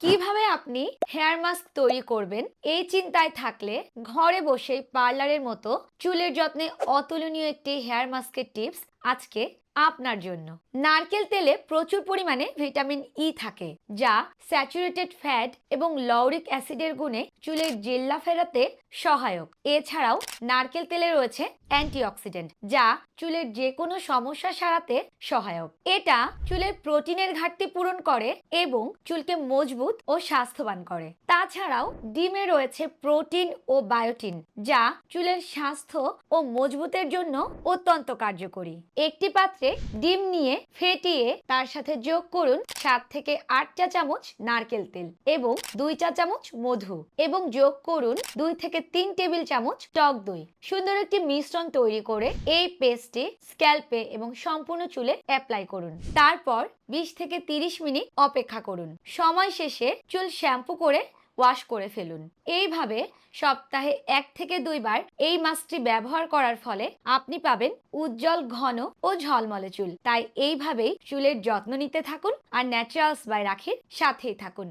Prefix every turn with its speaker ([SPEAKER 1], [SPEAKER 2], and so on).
[SPEAKER 1] কিভাবে আপনি hair mask তৈরি করবেন এই চিন্তায় থাকলে ঘরে বসেই পার্লারের মতো চুলের যত্নে অতুলনীয় একটি হেয়ার মাস্কের টিপস আজকে আপনার জন্য। নারকেল তেলে প্রচুর পরিমাণে ভিটামিন ই থাকে, যা স্যাচুরেটেড ফ্যাট এবং লৌরিক অ্যাসিডের গুণে চুলের জেল্লা ফেরাতে সহায়ক। এছাড়াও নারকেল তেলে রয়েছে অ্যান্টিঅক্সিডেন্ট, যা চুলের যে কোনো সমস্যা সারাতে সহায়ক। এটা চুলের প্রোটিনের ঘাটতি পূরণ করে এবং চুলকে মজবুত ও স্বাস্থ্যবান করে। তাছাড়াও ডিমে রয়েছে প্রোটিন ও বায়োটিন, যা চুলের স্বাস্থ্য ও মজবুতের জন্য অত্যন্ত কার্যকরী। একটি পাত্রে ডিম নিয়ে ফেটিয়ে তার সাথে যোগ করুন 7 থেকে 8 চা চামচ নারকেল তেল এবং 2 চা চামচ মধু এবং যোগ করুন 2 থেকে 3 টেবিল চামচ টক দই। সুন্দর একটি মিশ্রণ তৈরি করে এই পেস্টে স্ক্যাল্পে এবং সম্পূর্ণ চুলে অ্যাপ্লাই করুন। তারপর 20 থেকে 30 মিনিট অপেক্ষা করুন। সময় শেষে চুল শ্যাম্পু করে ওয়াশ করে ফেলুন। এইভাবে সপ্তাহে 1 থেকে 2 বার এই মাস্কটি ব্যবহার করার ফলে আপনি পাবেন উজ্জ্বল, ঘন ও ঝলমলে চুল। তাই এইভাবেই চুলের যত্ন নিতে থাকুন আর ন্যাচারালস বাই রাখির সাথেই থাকুন।